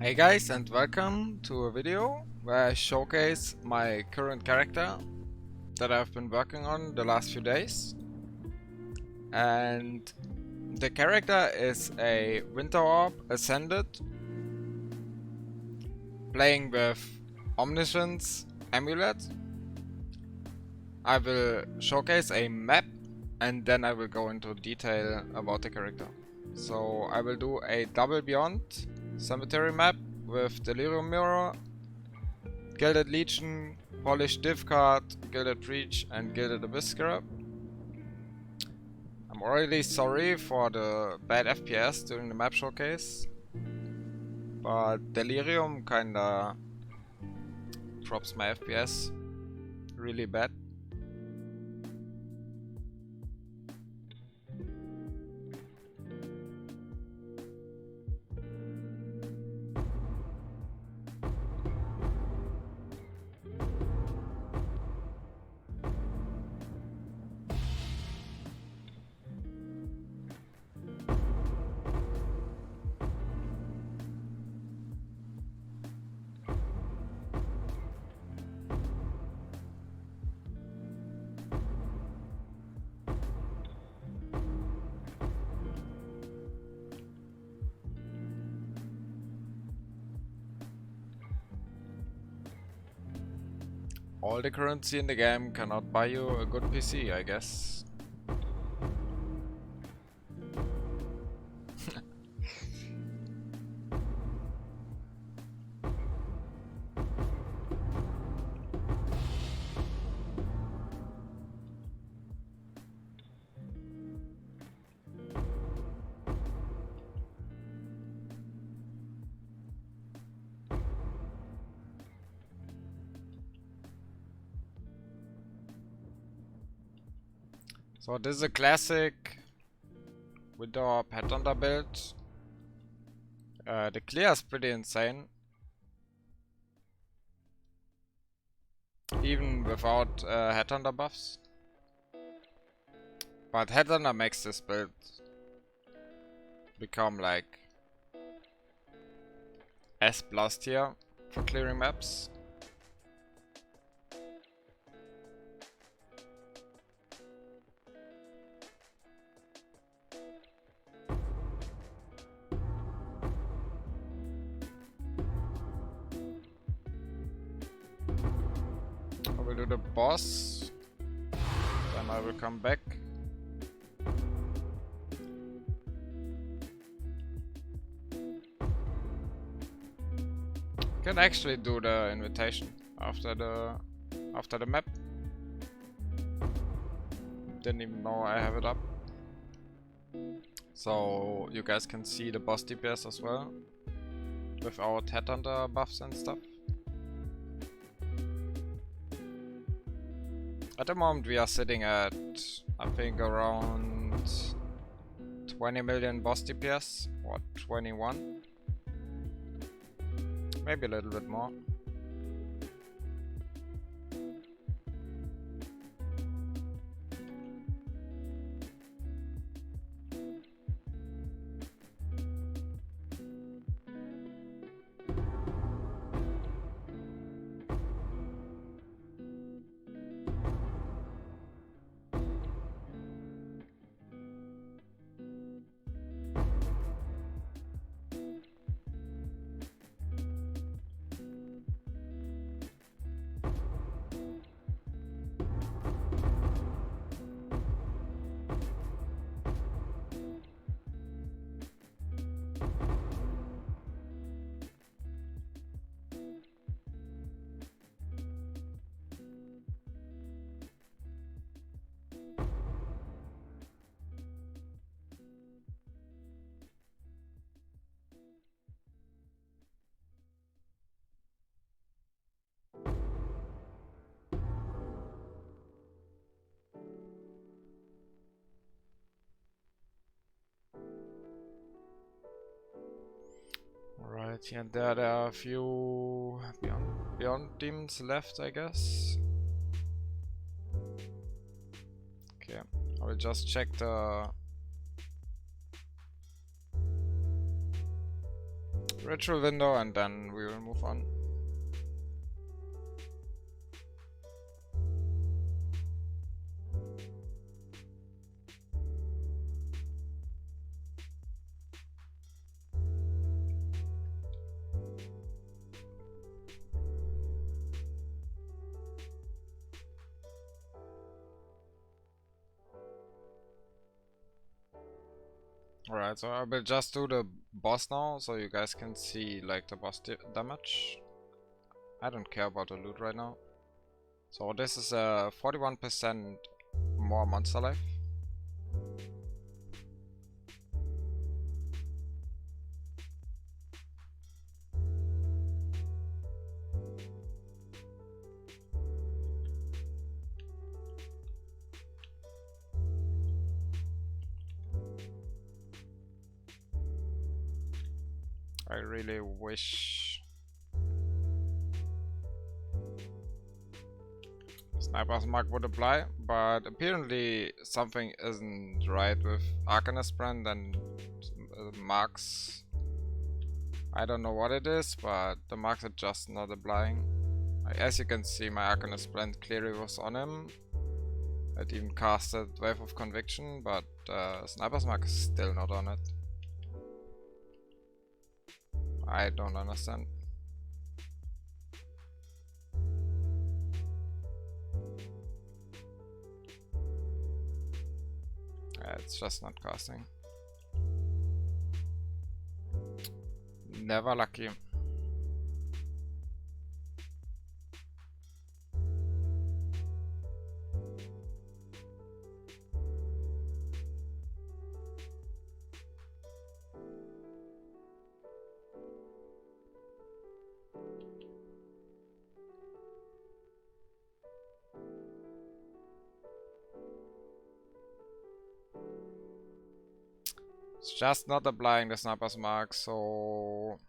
Hey guys, and welcome to a video where I showcase my current character that I've been working on the last few days. And the character is a Winter Orb Ascendant playing with Omniscience Amulet. I will showcase a map and then I will go into detail about the character. So I will do a double Beyond cemetery map with Delirium Mirror, Gilded Legion, Polished Div card, Gilded Breach and Gilded Abyss Scarab. I'm already sorry for the bad FPS during the map showcase, but Delirium kinda drops my FPS really bad. All the currency in the game cannot buy you a good PC, I guess. So this is a classic Winter Orb Headhunter build. The clear is pretty insane, even without Headhunter buffs. But Headhunter makes this build become like S+ tier for clearing maps. I will do the boss, then I will come back. Can actually do the invitation after the map. Didn't even know I have it up. So you guys can see the boss DPS as well, without Headhunter buffs and stuff. At the moment we are sitting at, I think, around 20 million boss DPS, or 21. Maybe a little bit more. Alright, here and there are a few beyond demons left, I guess. Okay, I will just check ritual window and then we will move on. Alright, so I will just do the boss now, so you guys can see like the boss damage. I don't care about the loot right now. So this is 41% more monster life. I really wish Sniper's Mark would apply, but apparently something isn't right with Arcanist Brand and marks. I don't know what it is, but the marks are just not applying. As you can see, my Arcanist Brand clearly was on him. It even casted Wave of Conviction, but Sniper's Mark is still not on it. I don't understand. It's just not casting. Never lucky. It's just not applying the Sniper's Mark, so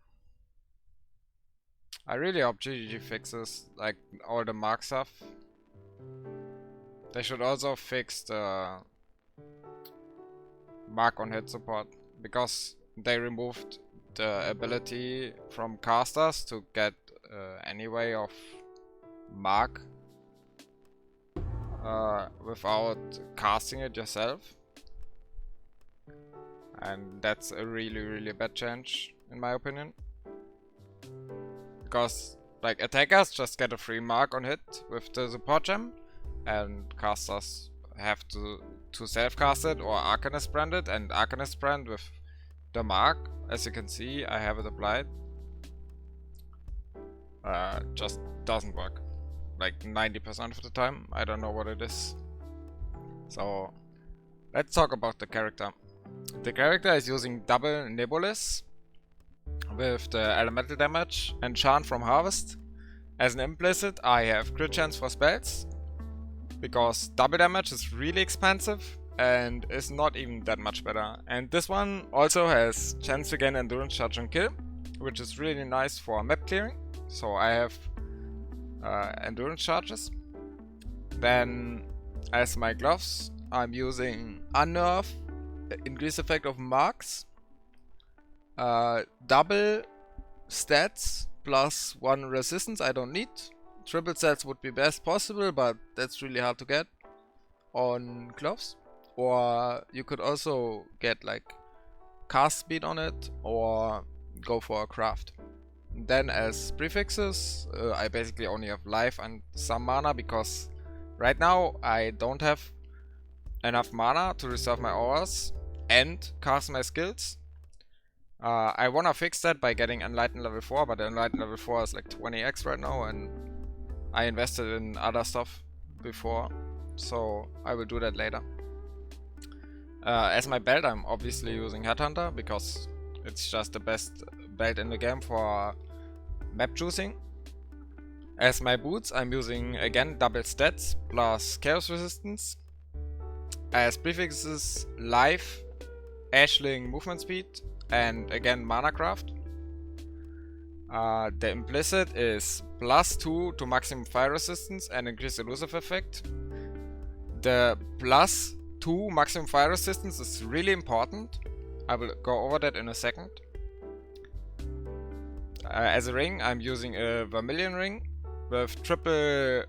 I really hope GG fixes like all the mark stuff. They should also fix the mark on hit support, because they removed the ability from casters to get any way of mark without casting it yourself. And that's a really bad change, in my opinion. Because, like, attackers just get a free mark on hit with the support gem, and casters have to self-cast it or Arcanist brand it, and Arcanist brand with the mark, as you can see, I have it applied. Just doesn't work. Like 90% of the time, I don't know what it is. So, let's talk about the character. The character is using double Nebulous with the elemental damage and chant from Harvest. As an implicit, I have crit chance for spells, because double damage is really expensive and is not even that much better. And this one also has chance to gain endurance charge on kill, which is really nice for map clearing. So I have endurance charges. Then as my gloves, I'm using Unnerve, increase effect of marks, double stats plus 1 resistance I don't need. Triple stats would be best possible, but that's really hard to get on gloves. Or you could also get like cast speed on it, or go for a craft. Then as prefixes, I basically only have life and some mana, because right now I don't have enough mana to reserve my auras and cast my skills. I wanna fix that by getting Enlightened level 4, but Enlightened level 4 is like 20x right now, and I invested in other stuff before, so I will do that later. As my belt, I'm obviously using Headhunter, because it's just the best belt in the game for map choosing. As my boots, I'm using again double stats plus chaos resistance. As prefixes, life, Ashling movement speed, and again mana craft. The implicit is +2 to maximum fire resistance and increased elusive effect. The +2 maximum fire resistance is really important. I will go over that in a second. As a ring, I'm using a Vermilion ring with triple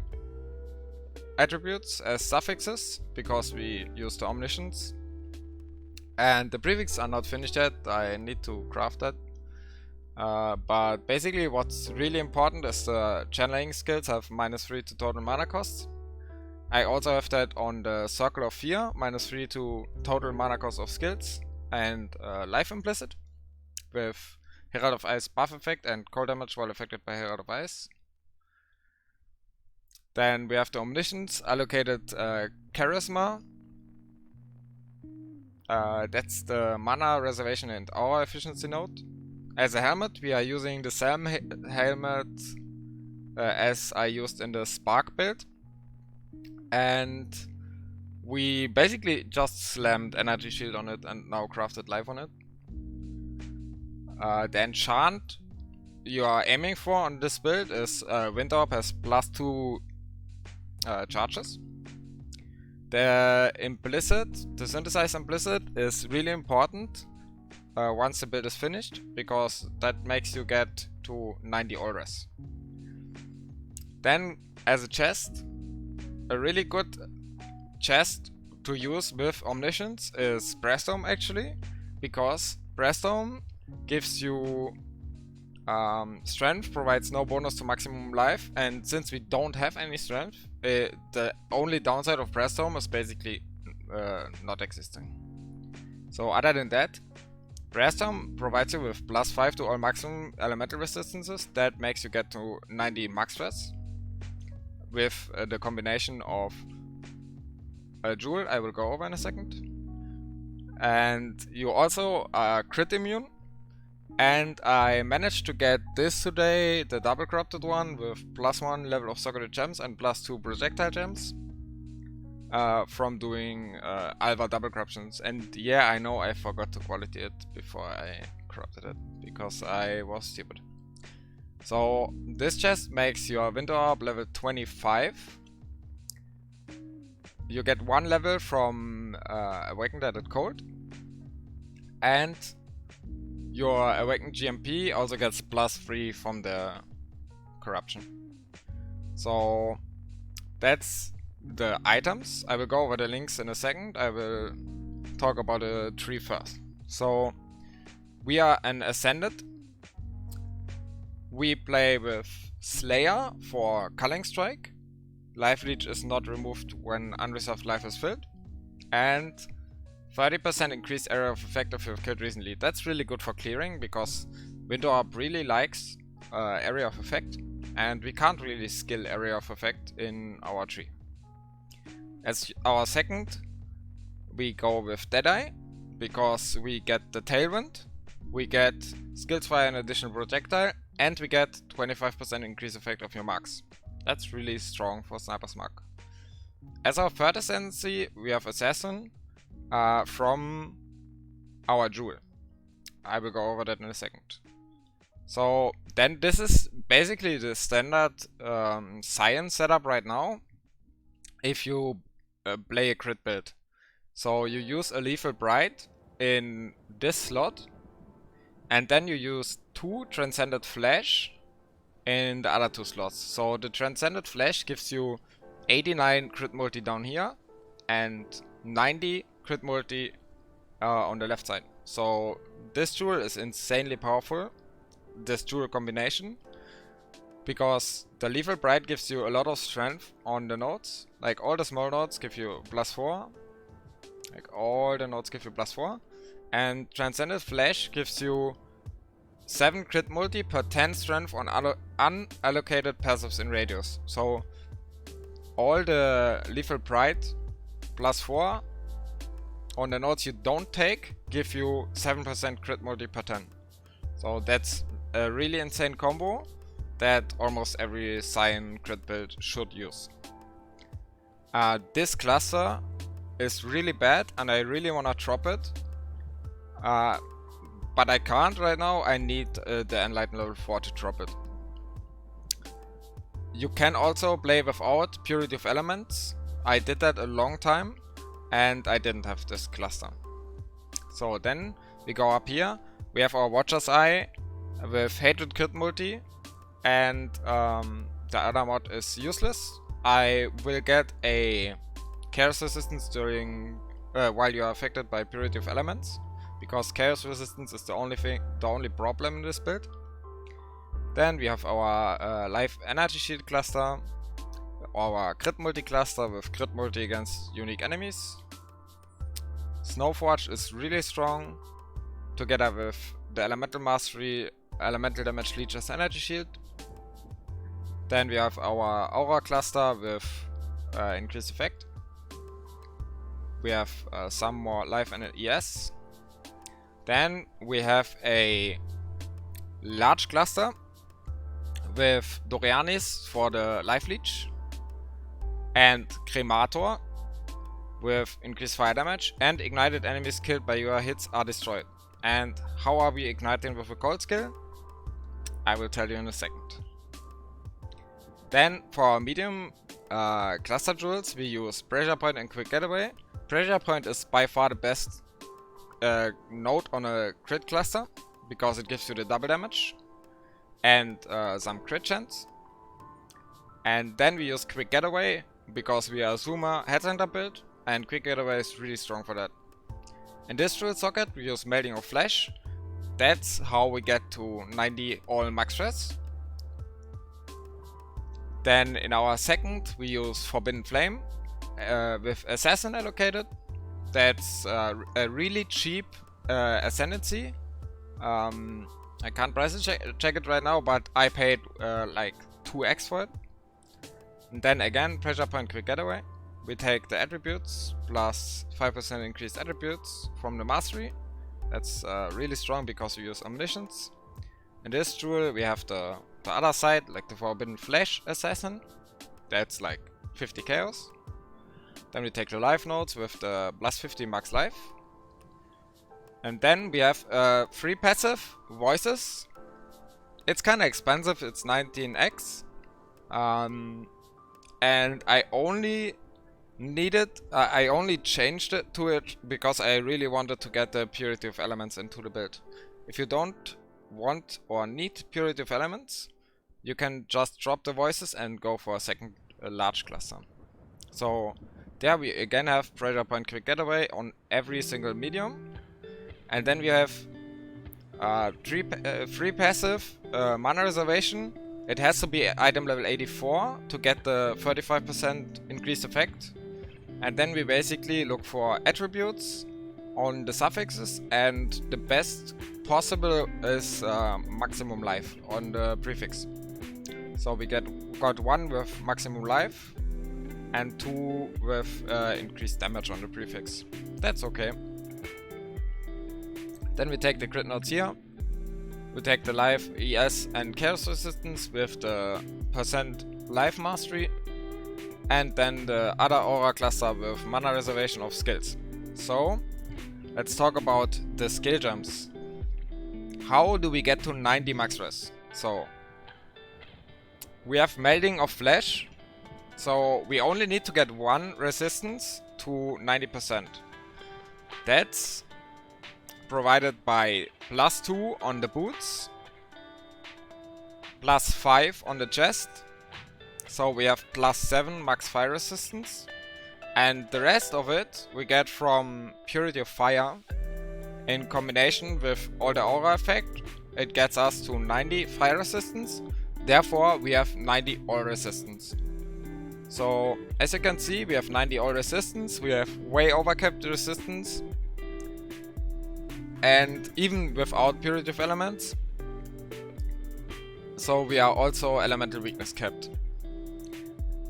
attributes as suffixes because we use the Omniscience. And the prefix are not finished yet, I need to craft that. But basically what's really important is the channeling skills have -3 to total mana cost. I also have that on the Circle of Fear, -3 to total mana cost of skills, and Life Implicit with Herald of Ice buff effect and cold damage while affected by Herald of Ice. Then we have the Omniscience, allocated Charisma. That's the mana reservation and our efficiency node. As a helmet, we are using the same helmet as I used in the Spark build. And we basically just slammed Energy Shield on it and now crafted Life on it. The enchant you are aiming for on this build is Wind Orb has +2 charges. The synthesized implicit is really important once the build is finished, because that makes you get to 90 Aurors. Then, as a chest, a really good chest to use with Omniscience is Breastdome actually, because Breastdome gives you strength, provides no bonus to maximum life, and since we don't have any strength, the only downside of Breastdome is basically not existing. So other than that, Breastdome provides you with +5 to all maximum elemental resistances. That makes you get to 90 max stress with the combination of a Jewel I will go over in a second. And you also are crit immune. And I managed to get this today, the double corrupted one, with +1 level of socketed gems and +2 projectile gems from doing Alva double corruptions. And yeah, I know I forgot to quality it before I corrupted it, because I was stupid. So this chest makes your Winter Orb level 25. You get 1 level from Awakened at Cold. And your Awakened GMP also gets +3 from the corruption. So that's the items. I will go over the links in a second. I will talk about the tree first. So we are an Ascendant. We play with Slayer for Culling Strike. Life Leech is not removed when unreserved life is filled. And 30% increased area of effect if you've killed recently. That's really good for clearing, because Winter Orb really likes area of effect, and we can't really skill area of effect in our tree. As our second, we go with Deadeye, because we get the Tailwind, we get Skills Fire and additional projectile, and we get 25% increase effect of your marks. That's really strong for Sniper's Mark. As our third ascendancy, we have Assassin, from our Jewel. I will go over that in a second. So then this is basically the standard science setup right now if you play a crit build. So you use a Lethal Bright in this slot, and then you use 2 Transcended Flash in the other 2 slots. So the Transcended Flash gives you 89 crit multi down here and 90 crit multi on the left side. So this jewel is insanely powerful, this jewel combination, because the Lethal Bright gives you a lot of strength on the nodes. Like all the small nodes give you +4. Like all the nodes give you +4. And Transcendent Flash gives you 7 crit multi per 10 strength on unallocated passives in radius. So all the Lethal Bright +4 on the nodes you don't take give you 7% crit multi per 10. So that's a really insane combo that almost every Cyan crit build should use. This cluster is really bad and I really wanna drop it. But I can't right now. I need the Enlighten level 4 to drop it. You can also play without Purity of Elements. I did that a long time and I didn't have this cluster. So then we go up here. We have our Watcher's Eye with Hatred Crit Multi, and the other mod is useless. I will get a Chaos Resistance during while you are affected by Purity of Elements, because Chaos Resistance is the only problem in this build. Then we have our Life Energy Shield cluster, our Crit Multi cluster with Crit Multi against unique enemies. Snowforge is really strong, together with the Elemental Mastery, Elemental Damage Leeches Energy Shield. Then we have our Aura cluster with increased effect. We have some more life and ES. Then we have a large cluster with Dorianis for the life leech, and Cremator with increased fire damage, and ignited enemies killed by your hits are destroyed. And how are we igniting with a cold skill? I will tell you in a second. Then for our medium cluster jewels, we use Pressure Point and Quick Getaway. Pressure Point is by far the best node on a crit cluster, because it gives you the double damage and some crit chance. And then we use Quick Getaway because we are a Zoomer Headhunter build, and Quick Getaway is really strong for that. In this jewel socket we use Melting of Flesh. That's how we get to 90 all max stress. Then in our second we use Forbidden Flame with Assassin allocated. That's a really cheap ascendancy. I can't price check it right now, but I paid like 2x for it. And then again, Pressure Point Quick Getaway. We take the attributes plus 5% increased attributes from the mastery. That's really strong because we use Omniscience. In this jewel we have the other side, like the Forbidden Flesh Assassin. That's like 50 chaos. Then we take the life nodes with the plus 50 max life. And then we have 3 passive voices. It's kinda expensive, it's 19x. And I only changed it to it because I really wanted to get the Purity of Elements into the build. If you don't want or need Purity of Elements, you can just drop the voices and go for a second large cluster. So there we again have Pressure Point Quick Getaway on every single medium. And then we have 3 passive mana reservation. It has to be item level 84 to get the 35% increased effect. And then we basically look for attributes on the suffixes, and the best possible is maximum life on the prefix. So we got 1 with maximum life and 2 with increased damage on the prefix. That's okay. Then we take the crit nodes here. We take the life, ES and chaos resistance with the % life mastery, and then the other aura cluster with mana reservation of skills. So let's talk about the skill jumps. How do we get to 90 max res? So we have Melting of Flesh. So we only need to get 1 resistance to 90%. That's provided by +2 on the boots, +5 on the chest. So we have +7 max fire resistance. And the rest of it we get from Purity of Fire. In combination with all the aura effect, it gets us to 90 fire resistance. Therefore we have 90 all resistance. So as you can see, we have 90 all resistance, we have way overcapped resistance. And even without Purity of Elements. So we are also elemental weakness capped.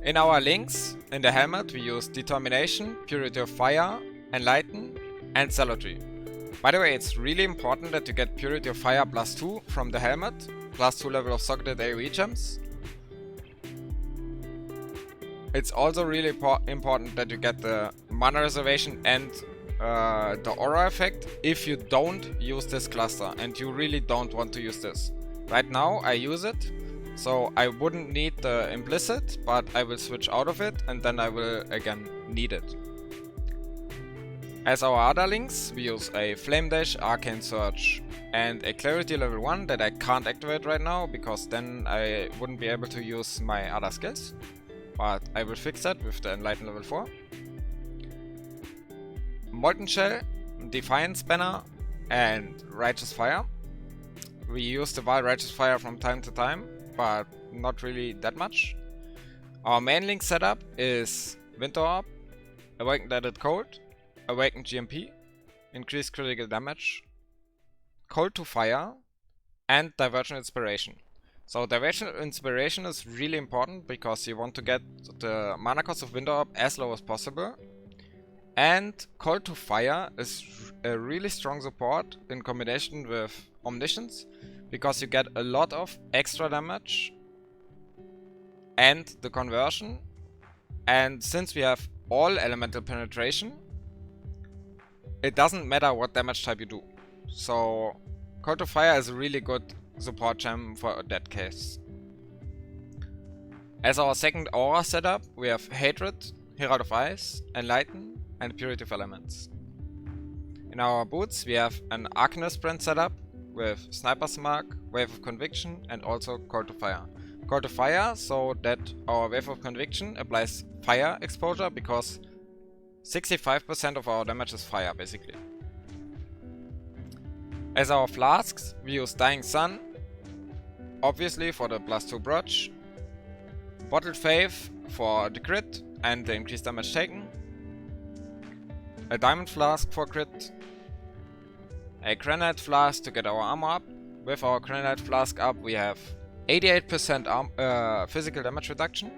In our links, in the helmet we use Determination, Purity of Fire, Enlighten and Zealotry. By the way, it's really important that you get Purity of Fire +2 from the helmet, +2 level of socketed AoE gems. It's also really important that you get the mana reservation and the aura effect if you don't use this cluster and you really don't want to use this. Right now I use it, so I wouldn't need the implicit, but I will switch out of it and then I will again need it. As our other links, we use a Flame Dash, Arcane Surge, and a Clarity level 1 that I can't activate right now, because then I wouldn't be able to use my other skills. But I will fix that with the Enlighten level 4. Molten Shell, Defiance Banner, and Righteous Fire. We use the Wild Righteous Fire from time to time, but not really that much. Our main link setup is Winter Orb, Awakened Added Cold, Awakened GMP, Increased Critical Damage, Cold to Fire, and Divergent Inspiration. So Divergent Inspiration is really important because you want to get the mana cost of Winter Orb as low as possible. And Cold to Fire is a really strong support in combination with Omniscience, because you get a lot of extra damage and the conversion. And since we have all elemental penetration, it doesn't matter what damage type you do. So Cold to Fire is a really good support gem for that case. As our second aura setup, we have Hatred, Herald of Ice, Enlighten, and Purity of Elements. In our boots, we have an Arcanist brand setup with Sniper's Mark, Wave of Conviction, and also Cold to Fire. Cold to Fire, so that our Wave of Conviction applies fire exposure, because 65% of our damage is fire, basically. As our flasks, we use Dying Sun, obviously for the +2 Brooch, Bottled Faith for the crit and the increased damage taken, a Diamond Flask for crit, a Granite Flask to get our armor up. With our Granite Flask up, we have 88% physical damage reduction,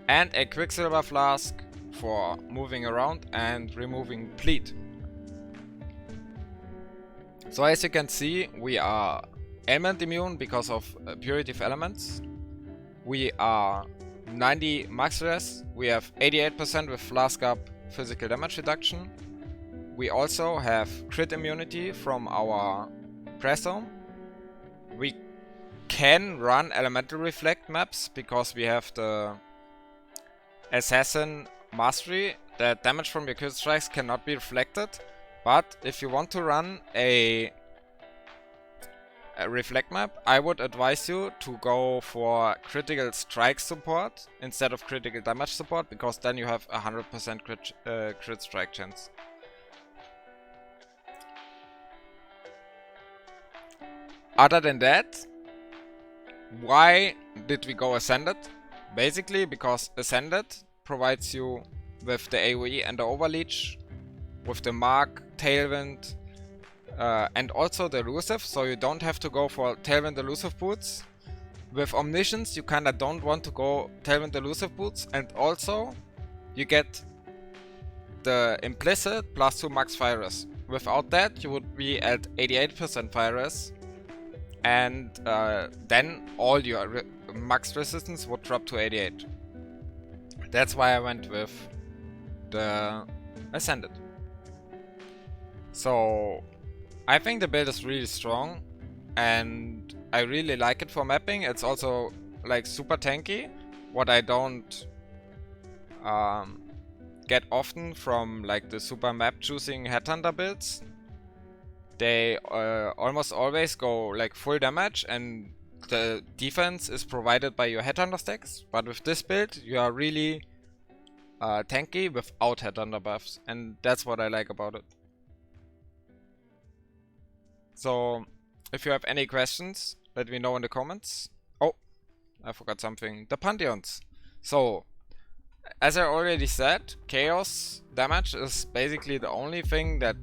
and a Quicksilver Flask for moving around and removing bleed. So as you can see, we are ailment immune because of Purity of Elements. We are 90 max res. We have 88% with Flask up physical damage reduction. We also have crit immunity from our Pressome. We can run Elemental Reflect maps because we have the Assassin Mastery, that damage from your crit strikes cannot be reflected. But if you want to run a reflect map, I would advise you to go for critical strike support instead of critical damage support, because then you have 100% crit strike chance. Other than that, why did we go Ascended? Basically because Ascended provides you with the AoE and the Overleech, with the Mark, Tailwind, and also the Elusive, so you don't have to go for Tailwind Elusive boots. With Omniscience, you kinda don't want to go Tailwind Elusive boots, and also you get the implicit +2 max fire res. Without that, you would be at 88% fire res, and then all your max resistance would drop to 88. That's why I went with the Ascended. So I think the build is really strong, and I really like it for mapping. It's also like super tanky, what I don't get often from like the super map choosing Headhunter builds. They almost always go like full damage, and the defense is provided by your Headhunter stacks. But with this build, you are really tanky without Headhunter buffs, and that's what I like about it. So, if you have any questions, let me know in the comments. Oh, I forgot something. The Pantheons. So, as I already said, Chaos damage is basically the only thing that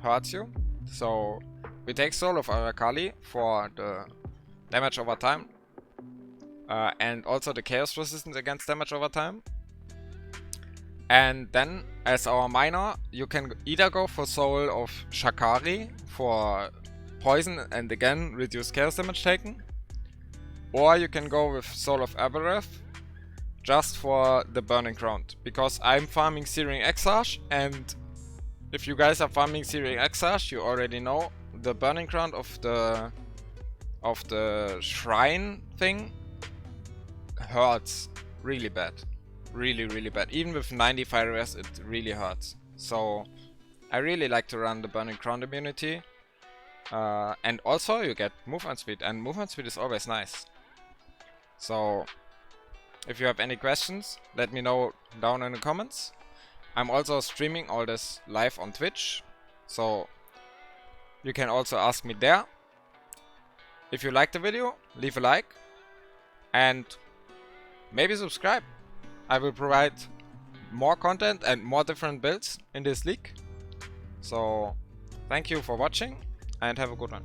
hurts you. So, we take Soul of Arakali for the damage over time. And also the Chaos resistance against damage over time. And then, as our minor, you can either go for Soul of Shakari for poison and again reduce chaos damage taken, or you can go with Soul of Aberrath just for the Burning Ground, because I'm farming Searing Exarch, and if you guys are farming Searing Exarch, you already know the Burning Ground of the shrine thing hurts really bad, really bad. Even with 90 fire res, it really hurts. So I really like to run the Burning Crown immunity. And also you get movement speed, and movement speed is always nice. So if you have any questions, let me know down in the comments. I'm also streaming all this live on Twitch, so you can also ask me there. If you liked the video, leave a like and maybe subscribe. I will provide more content and more different builds in this league. So thank you for watching and have a good one.